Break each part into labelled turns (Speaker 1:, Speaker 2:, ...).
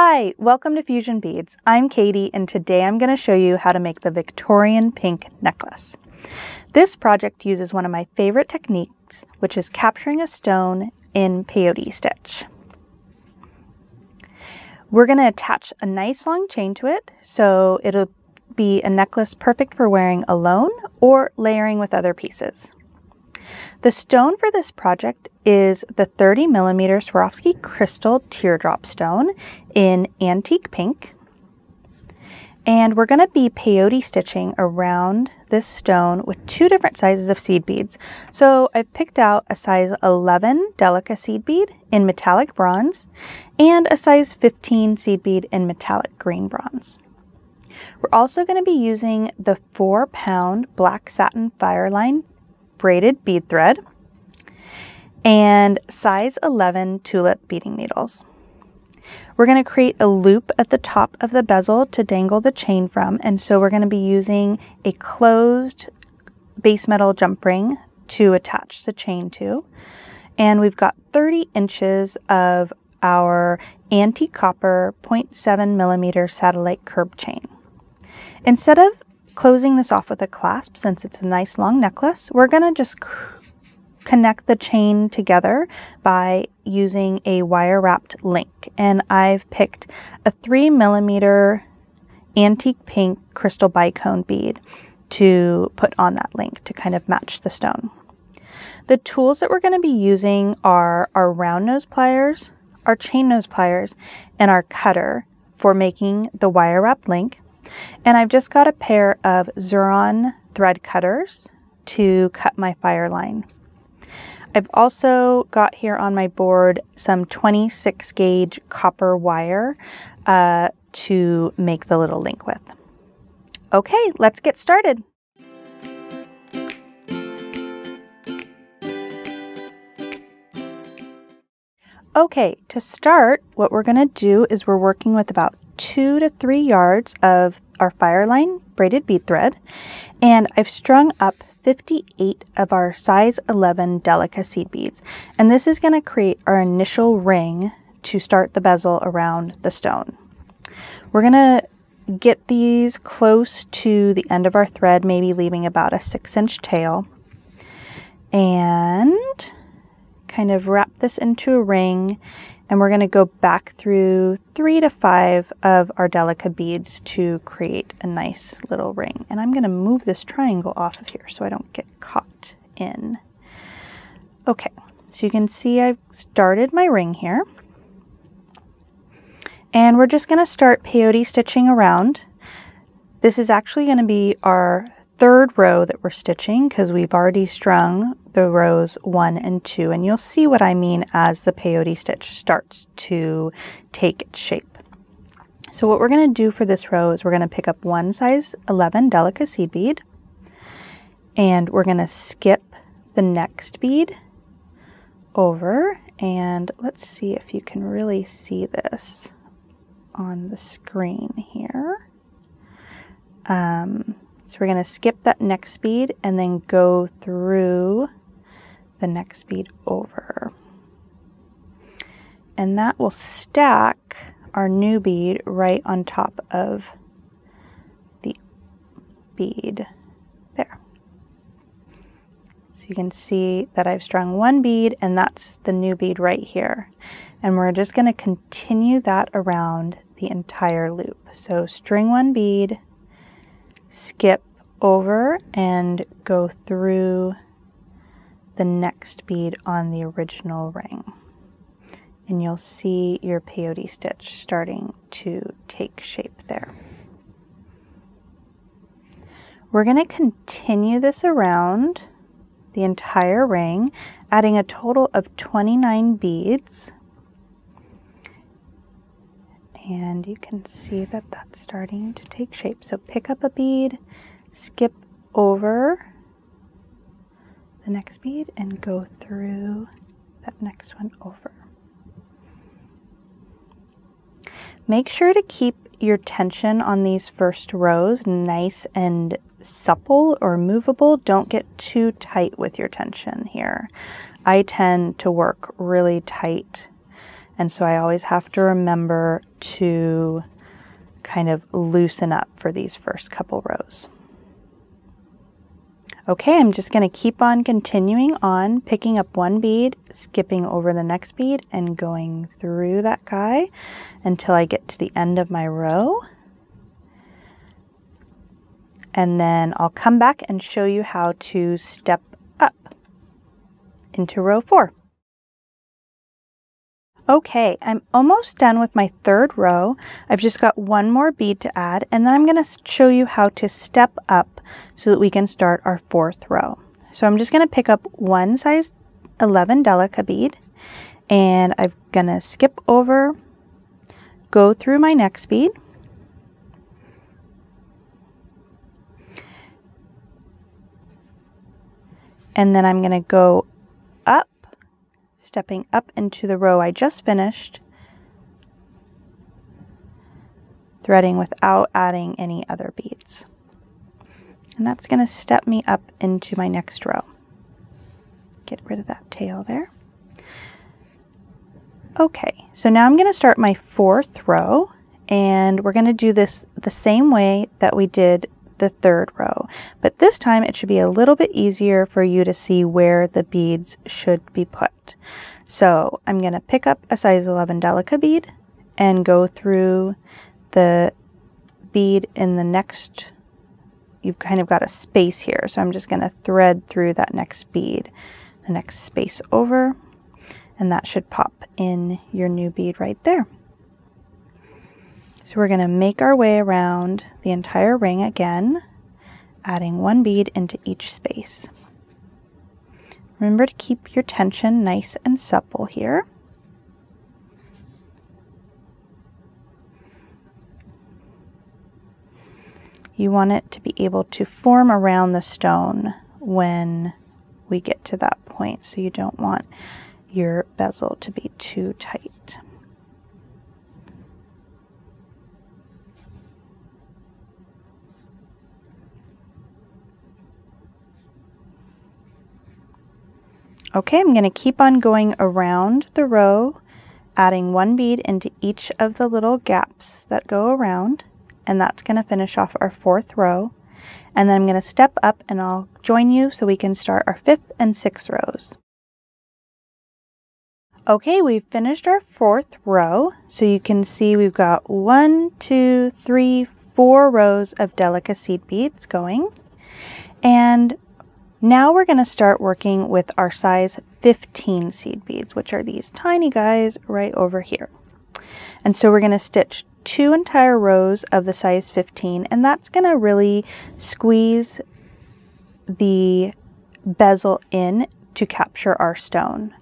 Speaker 1: Hi, welcome to Fusion Beads. I'm Katie and today I'm going to show you how to make the Victorian Pink necklace. This project uses one of my favorite techniques, which is capturing a stone in peyote stitch. We're going to attach a nice long chain to it, so it'll be a necklace perfect for wearing alone or layering with other pieces. The stone for this project is the 30mm Swarovski crystal teardrop stone in antique pink. And we're going to be peyote stitching around this stone with two different sizes of seed beads. So I've picked out a size 11 Delica seed bead in metallic bronze and a size 15 seed bead in metallic green bronze. We're also going to be using the 4-pound black satin FireLine braided bead thread and size 11 Tulip beading needles. We're going to create a loop at the top of the bezel to dangle the chain from, and so we're going to be using a closed base metal jump ring to attach the chain to. And we've got 30 inches of our antique copper 0.7mm satellite curb chain. Instead of closing this off with a clasp, since it's a nice long necklace, we're going to just connect the chain together by using a wire wrapped link. And I've picked a 3mm antique pink crystal bicone bead to put on that link to kind of match the stone. The tools that we're going to be using are our round nose pliers, our chain nose pliers, and our cutter for making the wire wrapped link. And I've just got a pair of Xuron thread cutters to cut my FireLine. I've also got here on my board some 26 gauge copper wire to make the little link with. Okay, let's get started. Okay, to start, what we're going to do is we're working with about 2 to 3 yards of our FireLine braided bead thread, and I've strung up 58 of our size 11 Delica seed beads, and this is going to create our initial ring to start the bezel around the stone. We're going to get these close to the end of our thread, maybe leaving about a 6-inch tail, and kind of wrap this into a ring. And we're going to go back through 3 to 5 of our Delica beads to create a nice little ring. And I'm going to move this triangle off of here so I don't get caught in. Okay, so you can see I've started my ring here. And we're just going to start peyote stitching around. This is actually going to be our third row that we're stitching because we've already strung the rows 1 and 2, and you'll see what I mean as the peyote stitch starts to take its shape. So what we're going to do for this row is we're going to pick up one size 11 Delica seed bead, and we're going to skip the next bead over, and let's see if you can really see this on the screen here. So we're going to skip that next bead and then go through the next bead over. And that will stack our new bead right on top of the bead there. So you can see that I've strung one bead and that's the new bead right here. And we're just going to continue that around the entire loop. So string one bead, skip over and go through the next bead on the original ring, and you'll see your peyote stitch starting to take shape there. We're going to continue this around the entire ring, adding a total of 29 beads. And you can see that that's starting to take shape. So pick up a bead, skip over the next bead, and go through that next one over. Make sure to keep your tension on these first rows nice and supple or movable. Don't get too tight with your tension here. I tend to work really tight And so I always have to remember to kind of loosen up for these first couple rows. Okay, I'm just going to keep on continuing on, picking up one bead, skipping over the next bead, and going through that guy until I get to the end of my row. And then I'll come back and show you how to step up into row 4. Okay, I'm almost done with my third row. I've just got one more bead to add, and then I'm going to show you how to step up so that we can start our fourth row. So I'm just going to pick up one size 11 Delica bead, and I'm going to skip over, go through my next bead, and then I'm going to go up, stepping up into the row I just finished, threading without adding any other beads. And that's going to step me up into my next row. Get rid of that tail there. Okay, so now I'm going to start my fourth row, and we're going to do this the same way that we did the third row, but this time it should be a little bit easier for you to see where the beads should be put. So I'm going to pick up a size 11 Delica bead and go through the bead in the next. You've kind of got a space here, so I'm just going to thread through that next bead, the next space over, and that should pop in your new bead right there. So we're going to make our way around the entire ring again, adding one bead into each space. Remember to keep your tension nice and supple here. You want it to be able to form around the stone when we get to that point, so you don't want your bezel to be too tight. Okay, I'm going to keep on going around the row, adding one bead into each of the little gaps that go around, and that's going to finish off our fourth row. And then I'm going to step up and I'll join you so we can start our fifth and sixth rows. Okay, we've finished our fourth row, so you can see we've got 4 rows of Delica seed beads going, and now we're going to start working with our size 15 seed beads, which are these tiny guys right over here. And so we're going to stitch 2 entire rows of the size 15, and that's going to really squeeze the bezel in to capture our stone.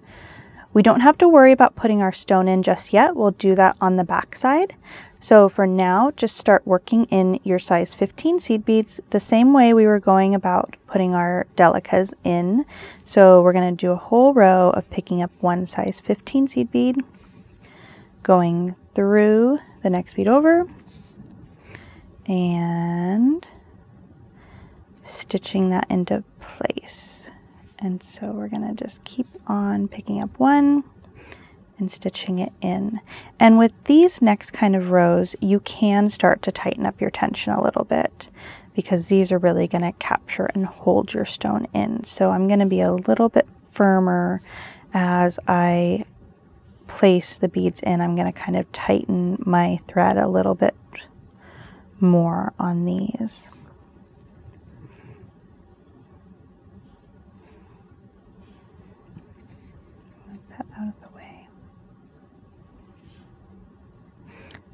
Speaker 1: We don't have to worry about putting our stone in just yet. We'll do that on the back side. So for now, just start working in your size 15 seed beads the same way we were going about putting our Delicas in. So we're going to do a whole row of picking up one size 15 seed bead, going through the next bead over, and stitching that into place. And so we're going to just keep on picking up one and stitching it in. And with these next kind of rows, you can start to tighten up your tension a little bit because these are really going to capture and hold your stone in. So I'm going to be a little bit firmer as I place the beads in. I'm going to kind of tighten my thread a little bit more on these. Move that out of the way.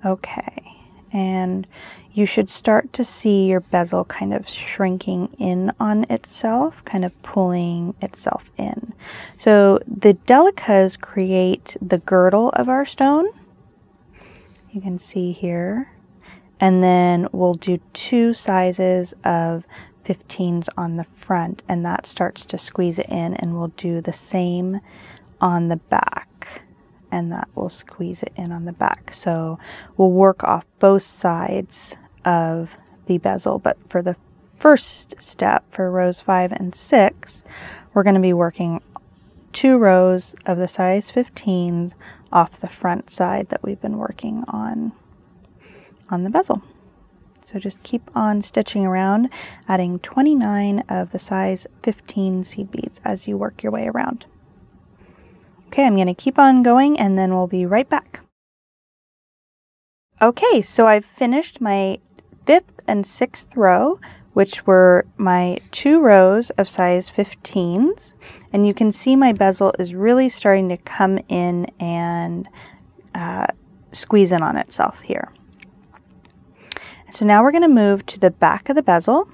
Speaker 1: Okay, and you should start to see your bezel kind of shrinking in on itself, kind of pulling itself in. So the Delicas create the girdle of our stone. You can see here. And then we'll do 2 sizes of 15s on the front, and that starts to squeeze it in, and we'll do the same on the back, and that will squeeze it in on the back. So we'll work off both sides of the bezel, but for the first step, for rows 5 and 6, we're going to be working 2 rows of the size 15s off the front side that we've been working on the bezel. So just keep on stitching around, adding 29 of the size 15 seed beads as you work your way around. Okay, I'm going to keep on going and then we'll be right back. Okay, so I've finished my 5th and 6th row, which were my 2 rows of size 15s, and you can see my bezel is really starting to come in and squeeze in on itself here. So now we're going to move to the back of the bezel.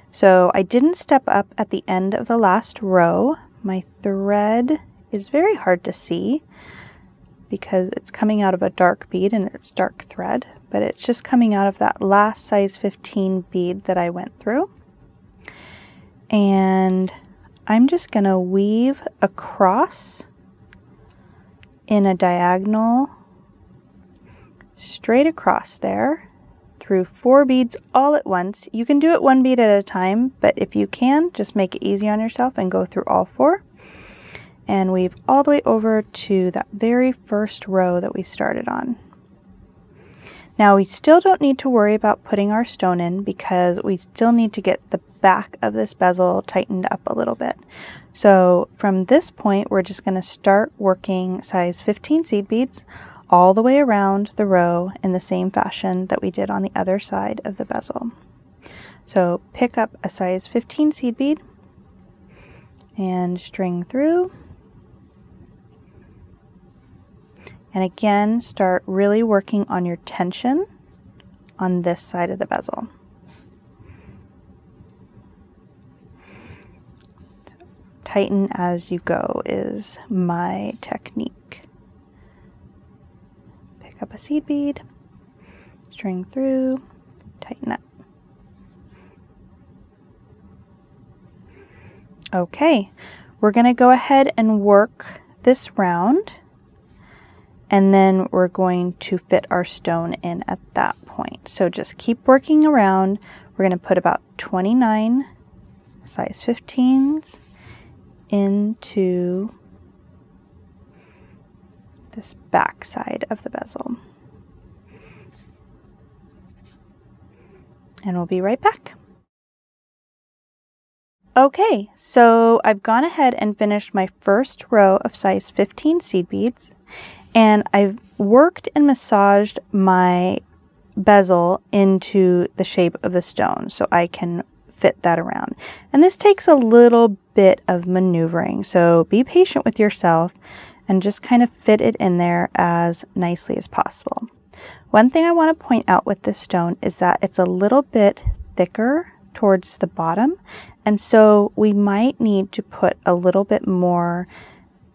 Speaker 1: So I didn't step up at the end of the last row. My thread is very hard to see because it's coming out of a dark bead and it's dark thread, but it's just coming out of that last size 15 bead that I went through. And I'm just going to weave across in a diagonal straight across there through 4 beads all at once. You can do it 1 bead at a time, but if you can, just make it easy on yourself and go through all 4. And weave all the way over to that very first row that we started on. Now we still don't need to worry about putting our stone in because we still need to get the back of this bezel tightened up a little bit. So from this point, we're just going to start working size 15 seed beads all the way around the row in the same fashion that we did on the other side of the bezel. So pick up a size 15 seed bead and string through. And again, start really working on your tension on this side of the bezel. Tighten as you go is my technique. Pick up a seed bead, string through, tighten up. Okay, we're going to go ahead and work this round, and then we're going to fit our stone in at that point. So just keep working around. We're going to put about 29 size 15s into this back side of the bezel. And we'll be right back. Okay, so I've gone ahead and finished my first row of size 15 seed beads, and I've worked and massaged my bezel into the shape of the stone so I can fit that around. And this takes a little bit of maneuvering, so be patient with yourself and just kind of fit it in there as nicely as possible. One thing I want to point out with this stone is that it's a little bit thicker towards the bottom, and so we might need to put a little bit more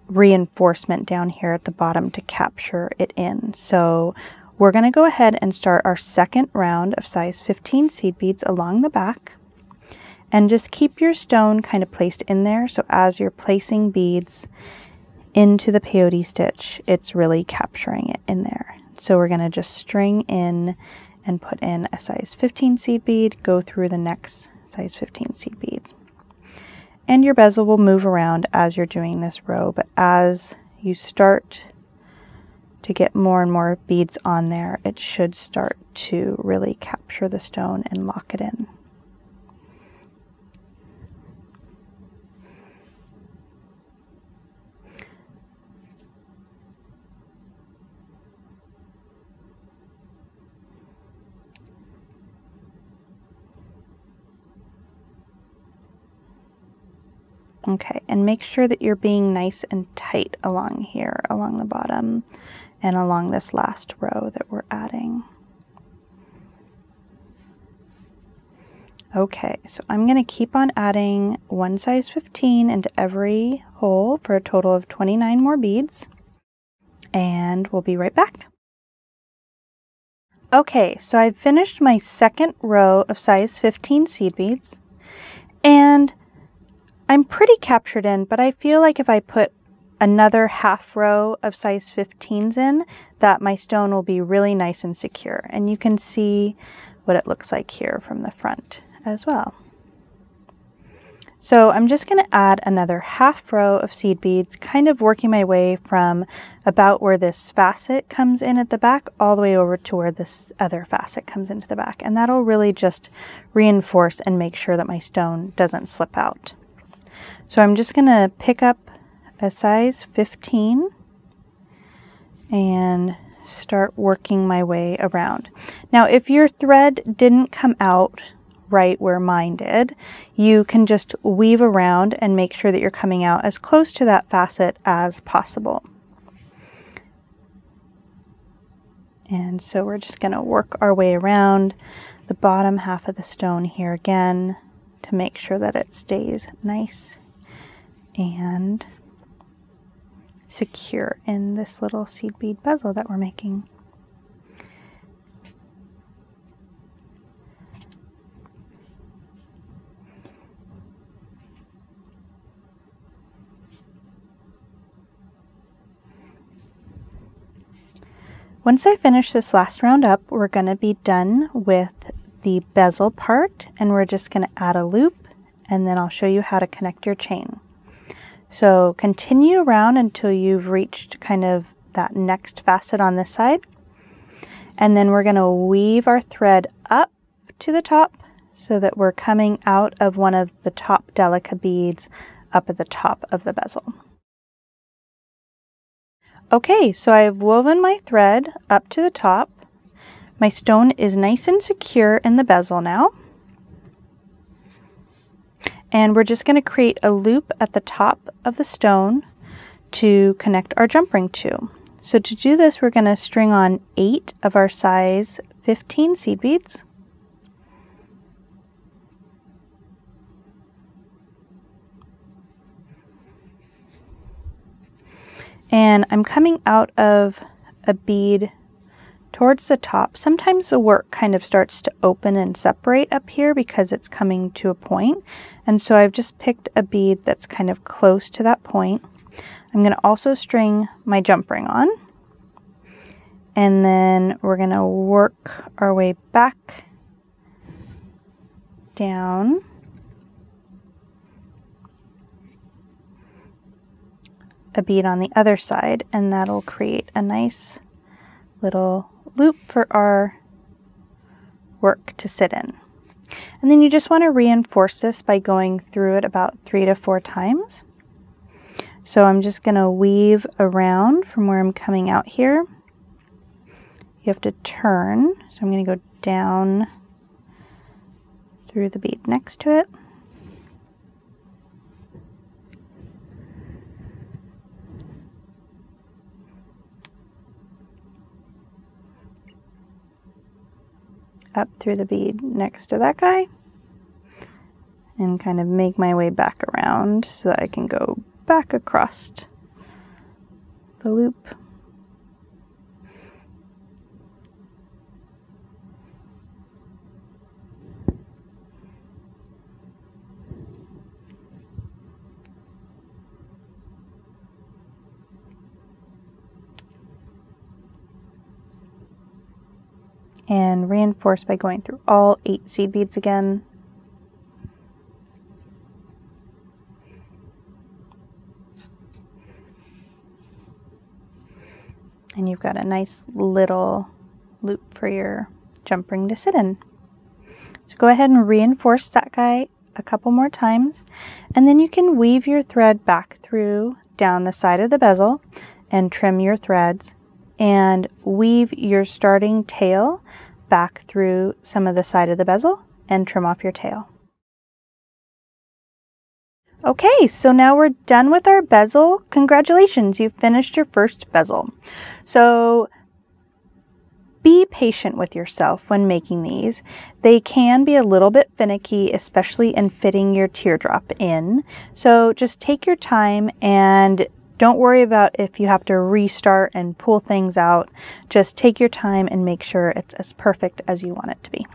Speaker 1: reinforcement down here at the bottom to capture it in. So we're going to go ahead and start our second round of size 15 seed beads along the back, and just keep your stone kind of placed in there so as you're placing beads into the peyote stitch, it's really capturing it in there. So we're going to just string in and put in a size 15 seed bead, go through the next size 15 seed bead. And your bezel will move around as you're doing this row, but as you start to get more and more beads on there, it should start to really capture the stone and lock it in. Okay, and make sure that you're being nice and tight along here, along the bottom, and along this last row that we're adding. Okay, so I'm going to keep on adding one size 15 into every hole for a total of 29 more beads, and we'll be right back. Okay, so I've finished my second row of size 15 seed beads, and I'm pretty captured in, but I feel like if I put another half row of size 15s in, that my stone will be really nice and secure. And you can see what it looks like here from the front as well. So I'm just going to add another half row of seed beads, kind of working my way from about where this facet comes in at the back all the way over to where this other facet comes into the back. And that'll really just reinforce and make sure that my stone doesn't slip out. So I'm just going to pick up a size 15 and start working my way around. Now, if your thread didn't come out right where mine did, you can just weave around and make sure that you're coming out as close to that facet as possible. And so we're just going to work our way around the bottom half of the stone here again to make sure that it stays nice and secure in this little seed bead bezel that we're making. Once I finish this last round up, we're going to be done with the bezel part, and we're just going to add a loop, and then I'll show you how to connect your chain. So continue around until you've reached kind of that next facet on this side, and then we're going to weave our thread up to the top so that we're coming out of one of the top Delica beads up at the top of the bezel. Okay, so I've woven my thread up to the top. My stone is nice and secure in the bezel now. And we're just going to create a loop at the top of the stone to connect our jump ring to. So to do this, we're going to string on 8 of our size 15 seed beads. And I'm coming out of a bead towards the top. Sometimes the work kind of starts to open and separate up here because it's coming to a point. And so I've just picked a bead that's kind of close to that point. I'm going to also string my jump ring on. And then we're going to work our way back down. A bead on the other side, and that'll create a nice little loop for our work to sit in. And then you just want to reinforce this by going through it about 3 to 4 times. So I'm just going to weave around from where I'm coming out here. You have to turn, so I'm going to go down through the bead next to it. Up through the bead next to that guy and kind of make my way back around so that I can go back across the loop. And reinforce by going through all 8 seed beads again. And you've got a nice little loop for your jump ring to sit in. So go ahead and reinforce that guy a couple more times, and then you can weave your thread back through down the side of the bezel and trim your threads, and weave your starting tail back through some of the side of the bezel and trim off your tail. Okay, so now we're done with our bezel. Congratulations, you've finished your first bezel. So be patient with yourself when making these. They can be a little bit finicky, especially in fitting your teardrop in. So just take your time and don't worry about if you have to restart and pull things out. Just take your time and make sure it's as perfect as you want it to be.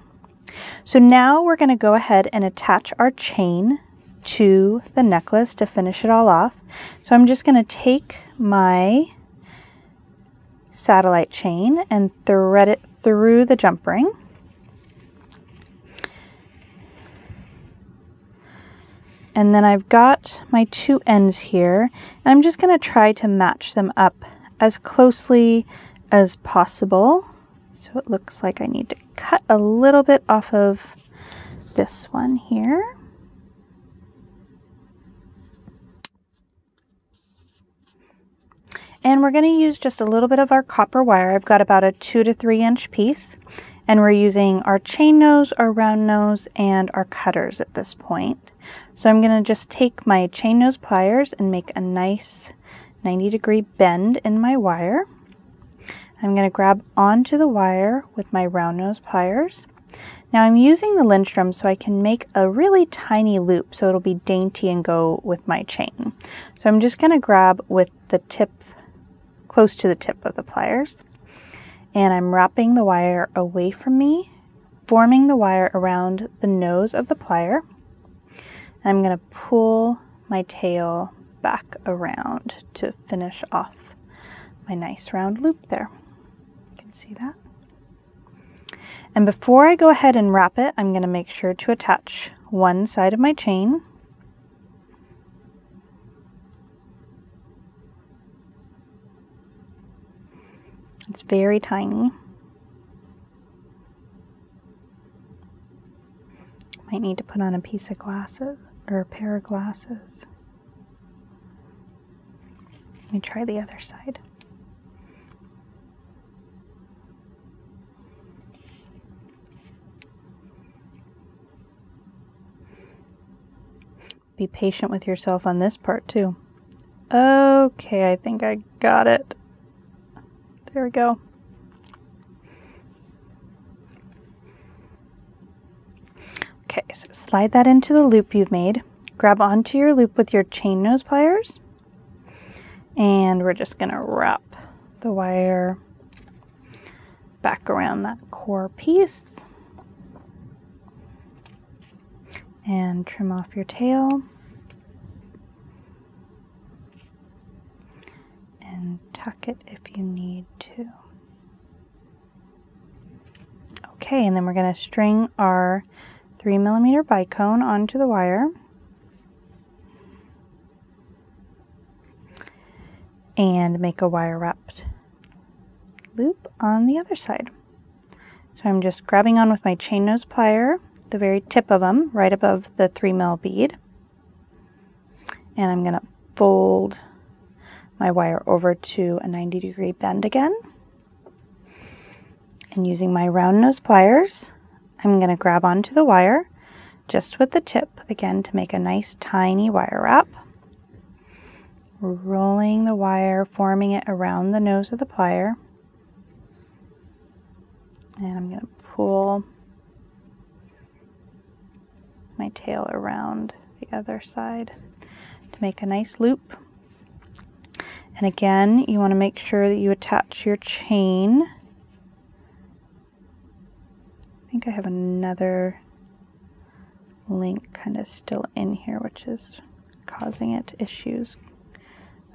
Speaker 1: So now we're going to go ahead and attach our chain to the necklace to finish it all off. So I'm just going to take my satellite chain and thread it through the jump ring. And then I've got my two ends here, and I'm just going to try to match them up as closely as possible. So it looks like I need to cut a little bit off of this one here. And we're going to use just a little bit of our copper wire. I've got about a 2 to 3 inch piece, and we're using our chain nose, our round nose, and our cutters at this point. So I'm going to just take my chain nose pliers and make a nice 90-degree bend in my wire. I'm going to grab onto the wire with my round nose pliers. Now I'm using the Lindstrom so I can make a really tiny loop so it'll be dainty and go with my chain. So I'm just going to grab with the tip, close to the tip of the pliers, and I'm wrapping the wire away from me, forming the wire around the nose of the plier. I'm going to pull my tail back around to finish off my nice round loop there. You can see that. And before I go ahead and wrap it, I'm going to make sure to attach one side of my chain. It's very tiny. Might need to put on a piece of glasses or a pair of glasses. Let me try the other side. Be patient with yourself on this part too. Okay, I think I got it. There we go. Okay, so slide that into the loop you've made. Grab onto your loop with your chain nose pliers. And we're just going to wrap the wire back around that core piece. And trim off your tail. And tuck it if you need to. Okay, and then we're going to string our 3mm bicone onto the wire. And make a wire wrapped loop on the other side. So I'm just grabbing on with my chain nose plier, the very tip of them, right above the 3mm bead. And I'm going to fold my wire over to a 90-degree bend again. And using my round nose pliers, I'm going to grab onto the wire just with the tip again to make a nice tiny wire wrap. Rolling the wire, forming it around the nose of the plier. And I'm going to pull my tail around the other side to make a nice loop. And again, you want to make sure that you attach your chain. I think I have another link kind of still in here, which is causing it issues.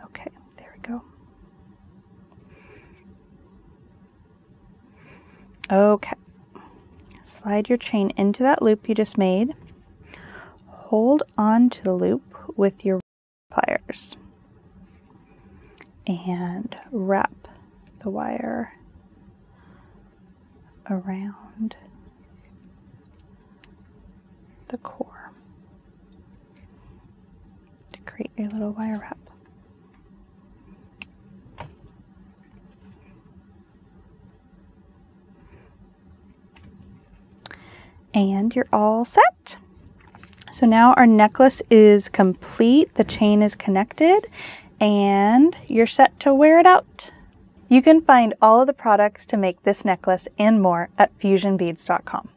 Speaker 1: Okay, there we go. Okay, slide your chain into that loop you just made. Hold on to the loop with your pliers and wrap the wire around the core to create your little wire wrap. And you're all set. So now our necklace is complete, the chain is connected, and you're set to wear it out. You can find all of the products to make this necklace and more at fusionbeads.com.